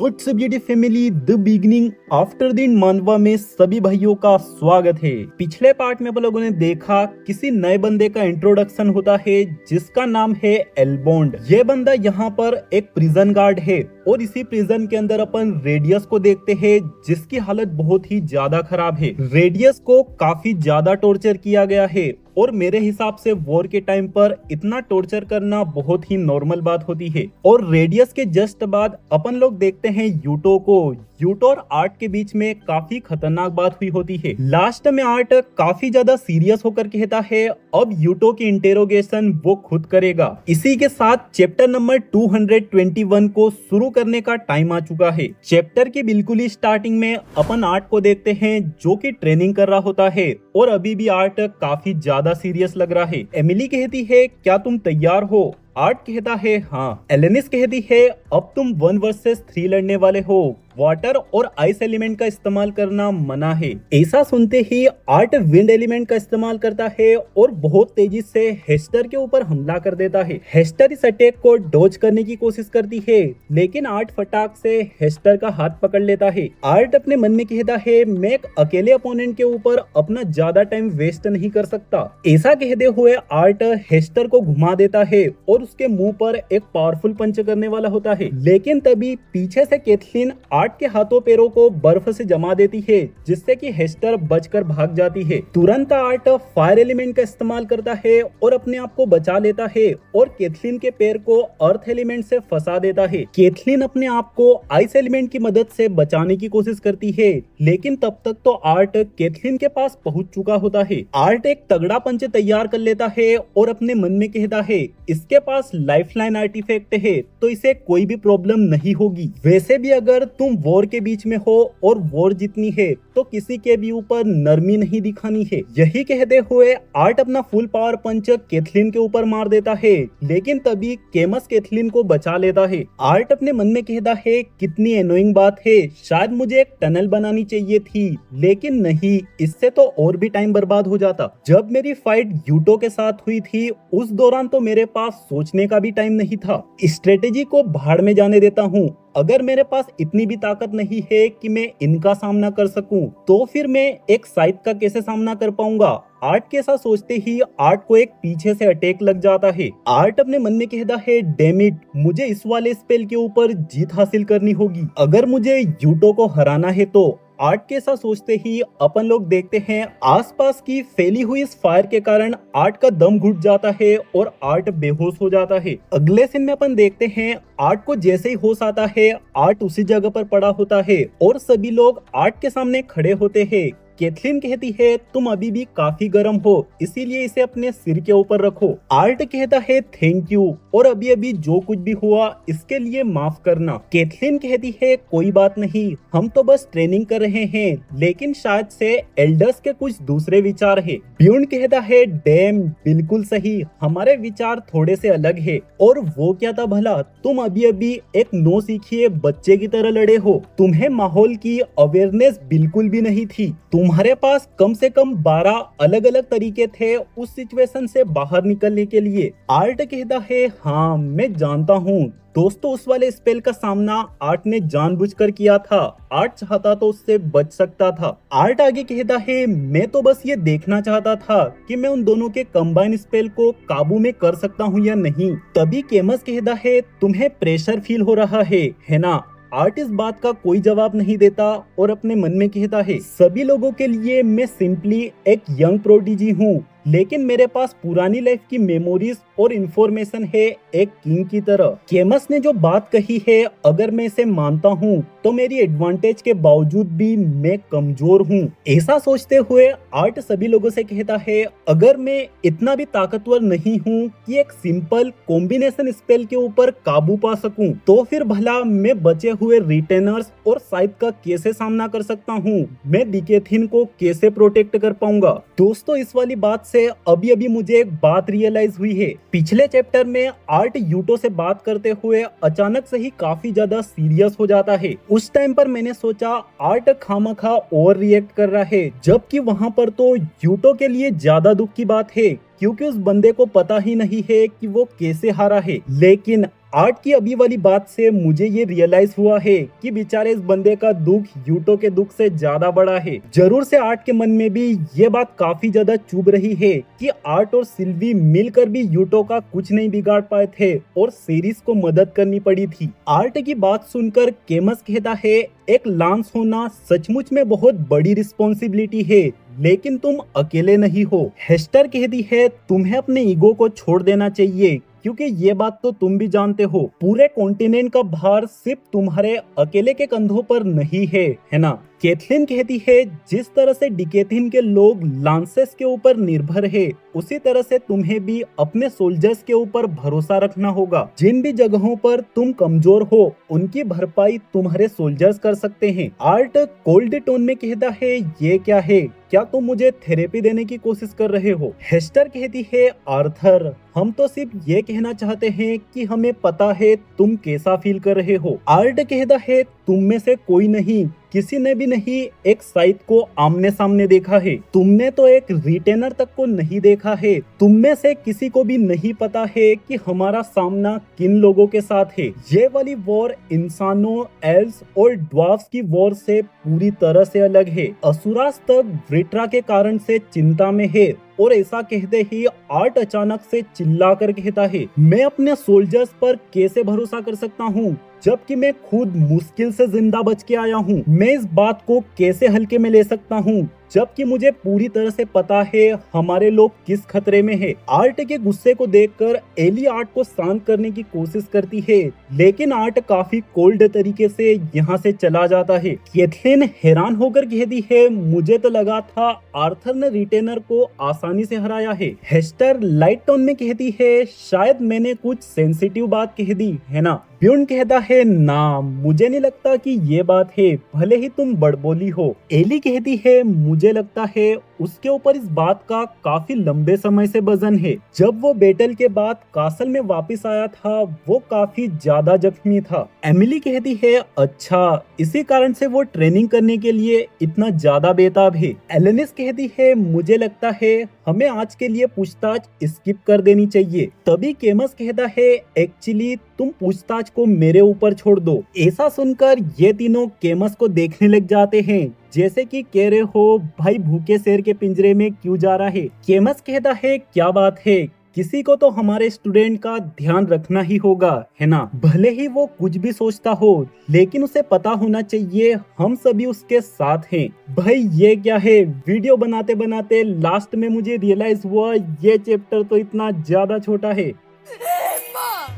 WhatsApp GD family, the beginning after the मानवा में सभी भाइयों का स्वागत है। पिछले पार्ट में आप लोगों ने देखा किसी नए बंदे का इंट्रोडक्शन होता है जिसका नाम है एल्बॉन्ड। ये बंदा यहाँ पर एक प्रिजन गार्ड है और इसी प्रिजन के अंदर अपन रेडियस को देखते हैं जिसकी हालत बहुत ही ज्यादा खराब है। रेडियस को काफी ज्यादा टॉर्चर किया गया है और मेरे हिसाब से वॉर के टाइम पर इतना टॉर्चर करना बहुत ही नॉर्मल बात होती है। और रेडियस के जस्ट बाद अपन लोग देखते हैं यूटो को। यूटो और आर्ट के बीच में काफी खतरनाक बात हुई होती है। लास्ट में आर्ट काफी ज्यादा सीरियस होकर कहता है अब यूटो की इंटेरोगेशन वो खुद करेगा। इसी के साथ चैप्टर नंबर 221 को शुरू करने का टाइम आ चुका है। चैप्टर की बिल्कुल ही स्टार्टिंग में अपन आर्ट को देखते हैं जो कि ट्रेनिंग कर रहा होता है और अभी भी आर्ट काफी ज्यादा सीरियस लग रहा है। एमिली कहती है क्या तुम तैयार हो? आर्ट कहता है हाँ। एलेनिस कहती है अब तुम 1 वर्सेस 3 लड़ने वाले हो। वाटर और आइस एलिमेंट का इस्तेमाल करना मना है। ऐसा सुनते ही आर्ट विंड एलिमेंट का इस्तेमाल करता है और बहुत तेजी से हेस्टर के ऊपर हमला कर देता है। हेस्टर इस अटैक को डॉज करने की कोशिश करती है लेकिन आर्ट फटाक से हेस्टर का हाथ पकड़ लेता है। आर्ट अपने मन में कहता है मैं एक अकेले अपोनेंट के ऊपर अपना ज्यादा टाइम वेस्ट नहीं कर सकता। ऐसा कहते हुए आर्ट हेस्टर को घुमा देता है और उसके मुंह पर एक पावरफुल पंच करने वाला होता है लेकिन तभी पीछे से कैथलीन आर्ट के हाथों पैरों को बर्फ से जमा देती है जिससे कि हेस्टर बचकर भाग जाती है। तुरंत आर्ट फायर एलिमेंट का इस्तेमाल करता है और अपने आप को बचा लेता है और कैथलीन के पैर को अर्थ एलिमेंट से फंसा देता है। कैथलीन अपने आप को आइस एलिमेंट की मदद से बचाने की कोशिश करती है लेकिन तब तक तो आर्ट कैथलीन के पास पहुंच चुका होता है। आर्ट एक तगड़ा पंच तैयार कर लेता है और अपने मन में कहता है इसके पास लाइफलाइन आर्टिफैक्ट है तो इसे कोई भी प्रॉब्लम नहीं होगी। वैसे भी अगर तुम वॉर के बीच में हो और वॉर जीतनी है तो किसी के भी ऊपर नरमी नहीं दिखानी है। यही कहते हुए आर्ट अपना फुल पावर पंच कैथलीन के ऊपर मार देता है लेकिन तभी केमस कैथलीन को बचा लेता है। आर्ट अपने मन में कहता है कितनी एनोइंग बात है, शायद मुझे एक टनल बनानी चाहिए थी लेकिन नहीं, इससे तो और भी टाइम बर्बाद हो जाता। जब मेरी फाइट यूटो के साथ हुई थी उस दौरान तो मेरे पास सोचने का भी टाइम नहीं था। स्ट्रेटेजी को भाड़ में जाने देता हूँ। अगर मेरे पास इतनी भी ताकत नहीं है कि मैं इनका सामना कर सकूं तो फिर मैं एक साइड का कैसे सामना कर पाऊंगा। आर्ट के साथ सोचते ही आर्ट को एक पीछे से अटैक लग जाता है। आर्ट अपने मन में कहता है डैम इट, मुझे इस वाले स्पेल के ऊपर जीत हासिल करनी होगी अगर मुझे यूटो को हराना है तो। आर्ट के साथ सोचते ही अपन लोग देखते हैं आसपास की फैली हुई इस फायर के कारण आर्ट का दम घुट जाता है और आर्ट बेहोश हो जाता है। अगले सीन में अपन देखते हैं आर्ट को जैसे ही होश आता है आर्ट उसी जगह पर पड़ा होता है और सभी लोग आर्ट के सामने खड़े होते हैं। कैथलीन कहती है तुम अभी भी काफी गर्म हो इसीलिए इसे अपने सिर के ऊपर रखो। आर्ट कहता है थैंक यू और अभी अभी जो कुछ भी हुआ इसके लिए माफ करना। कैथलीन कहती है कोई बात नहीं, हम तो बस ट्रेनिंग कर रहे हैं लेकिन शायद से एल्डर्स के कुछ दूसरे विचार है। ब्यून कहता है डैम, बिल्कुल सही, हमारे विचार थोड़े से अलग है। और वो क्या था भला, तुम अभी अभी एक नौ सीखिए बच्चे की तरह लड़े हो, तुम्हें माहौल की अवेयरनेस बिल्कुल भी नहीं थी। तुम्हारे पास कम से कम 12 अलग अलग तरीके थे उस सिचुएशन से बाहर निकलने के लिए। आर्ट कहता है हाँ मैं जानता हूँ दोस्तों, उस वाले स्पेल का सामना आर्ट ने जानबूझकर किया था, आर्ट चाहता तो उससे बच सकता था। आर्ट आगे कहता है मैं तो बस ये देखना चाहता था कि मैं उन दोनों के कंबाइन स्पेल को काबू में कर सकता हूँ या नहीं। तभी केमस कहता है तुम्हें प्रेशर फील हो रहा है ना। आर्ट इस बात का कोई जवाब नहीं देता और अपने मन में कहता है सभी लोगों के लिए मैं सिंपली एक यंग प्रोडिजी हूँ लेकिन मेरे पास पुरानी लाइफ की मेमोरीज और इंफॉर्मेशन है एक किंग की तरह। केमस ने जो बात कही है अगर मैं इसे मानता हूँ तो मेरी एडवांटेज के बावजूद भी मैं कमजोर हूँ। ऐसा सोचते हुए आर्ट सभी लोगों से कहता है अगर मैं इतना भी ताकतवर नहीं हूँ कि एक सिंपल कॉम्बिनेशन स्पेल के ऊपर काबू पा सकूं तो फिर भला मैं बचे हुए रिटेनर्स और साइड का कैसे सामना कर सकता हूँ, मैं डिकेथिन को कैसे प्रोटेक्ट कर पाऊंगा। दोस्तों इस वाली बात से अभी अभी मुझे एक बात रियलाइज हुई है। पिछले चैप्टर में आर्ट यूटो से बात करते हुए अचानक से ही काफी ज्यादा सीरियस हो जाता है। उस टाइम पर मैंने सोचा आर्ट खामखा ओवर रिएक्ट कर रहा है जबकि वहाँ पर तो यूटो के लिए ज्यादा दुख की बात है क्योंकि उस बंदे को पता ही नहीं है कि वो कैसे हारा है। लेकिन आर्ट की अभी वाली बात से मुझे ये रियलाइज हुआ है कि बेचारे इस बंदे का दुख यूटो के दुख से ज्यादा बड़ा है। जरूर से आर्ट के मन में भी ये बात काफी ज्यादा चुभ रही है कि आर्ट और सिल्वी मिलकर भी यूटो का कुछ नहीं बिगाड़ पाए थे और सीरीज को मदद करनी पड़ी थी। आर्ट की बात सुनकर केमस कहता है, एक लांस होना सचमुच में बहुत बड़ी रिस्पॉन्सिबिलिटी है, लेकिन तुम अकेले नहीं हो। हेस्टर कहती है, तुम्हें अपने ईगो को छोड़ देना चाहिए, क्योंकि ये बात तो तुम भी जानते हो, पूरे कॉन्टिनेंट का भार सिर्फ तुम्हारे अकेले के कंधों पर नहीं है ना। कैथलीन कहती है, जिस तरह से डिकेथिन के लोग लांसेस के ऊपर निर्भर है, उसी तरह से तुम्हें भी अपने सोल्जर्स के ऊपर भरोसा रखना होगा। जिन भी जगहों पर तुम कमजोर हो, उनकी भरपाई तुम्हारे सोल्जर्स कर सकते हैं। आर्ट कोल्ड टोन में कहता है, ये क्या है, क्या तुम मुझे थेरेपी देने की कोशिश कर रहे हो? हेस्टर कहती है, आर्थर, हम तो सिर्फ ये कहना चाहते हैं कि हमें पता है तुम कैसा फील कर रहे हो। आर्ट कहता है, तुम में से कोई नहीं, किसी ने भी नहीं एक साइथ को आमने सामने देखा है। तुमने तो एक रिटेनर तक को नहीं देखा है। तुम में से किसी को भी नहीं पता है कि हमारा सामना किन लोगों के साथ है। ये वाली वॉर इंसानों, एल्व्स और ड्वार्फ्स की वॉर से पूरी तरह से अलग है। असुरास तक व्रिट्रा के कारण से चिंता में है, और ऐसा कहते ही आर्ट अचानक से चिल्लाकर कहता है, मैं अपने सोल्जर्स पर कैसे भरोसा कर सकता हूँ, जबकि मैं खुद मुश्किल से जिंदा बच के आया हूँ। मैं इस बात को कैसे हल्के में ले सकता हूँ, जबकि मुझे पूरी तरह से पता है हमारे लोग किस खतरे में है। आर्ट के गुस्से को देखकर एली आर्ट को शांत करने की कोशिश करती है, लेकिन आर्ट काफी कोल्ड तरीके से यहाँ से चला जाता है। कैथलीन हैरान होकर कहती है, मुझे तो लगा था आर्थर ने रिटेनर को आसानी से हराया है। हेस्टर लाइट टोन में कहती है, शायद मैंने कुछ सेंसिटिव बात कह दी है ना। ब्यून कहता है, ना, मुझे नहीं लगता कि ये बात है, भले ही तुम बड़बोली हो। एली कहती है, मुझे लगता है उसके ऊपर इस बात का काफी लंबे समय से वजन है। जब वो बैटल के बाद कासल में वापस आया था, वो काफी ज्यादा जख्मी था। एमिली कहती है, अच्छा, इसी कारण से वो ट्रेनिंग करने के लिए इतना ज्यादा बेताब है। एलेनिस कहती है, मुझे लगता है हमें आज के लिए पूछताछ स्किप कर देनी चाहिए। तभी केमस कहता है, एक्चुअली तुम पूछताछ को मेरे ऊपर छोड़ दो। ऐसा सुनकर ये तीनों केमस को देखने लग जाते हैं, जैसे कि कह रहे हो, भाई भूखे शेर के पिंजरे में क्यों जा रहा है। केमस कहता है, क्या बात है, किसी को तो हमारे स्टूडेंट का ध्यान रखना ही होगा, है ना। भले ही वो कुछ भी सोचता हो, लेकिन उसे पता होना चाहिए हम सभी उसके साथ हैं। भाई ये क्या है, वीडियो बनाते बनाते लास्ट में मुझे रियलाइज हुआ ये चैप्टर तो इतना ज्यादा छोटा है।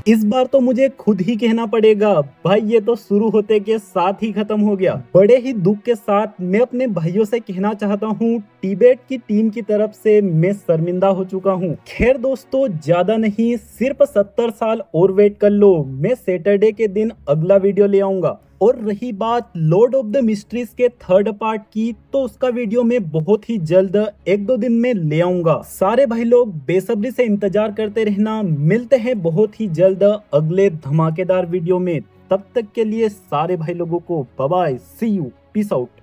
इस बार तो मुझे खुद ही कहना पड़ेगा, भाई ये तो शुरू होते के साथ ही खत्म हो गया। बड़े ही दुख के साथ मैं अपने भाइयों से कहना चाहता हूँ, टिबेट की टीम की तरफ से मैं शर्मिंदा हो चुका हूँ। खैर दोस्तों, ज्यादा नहीं, सिर्फ 70 साल और वेट कर लो, मैं सैटरडे के दिन अगला वीडियो ले आऊंगा। और रही बात लॉर्ड ऑफ द मिस्ट्रीज के थर्ड पार्ट की, तो उसका वीडियो मैं बहुत ही जल्द 1-2 दिन में ले आऊंगा। सारे भाई लोग बेसब्री से इंतजार करते रहना। मिलते हैं बहुत ही जल्द अगले धमाकेदार वीडियो में। तब तक के लिए सारे भाई लोगों को bye bye, see you, peace out.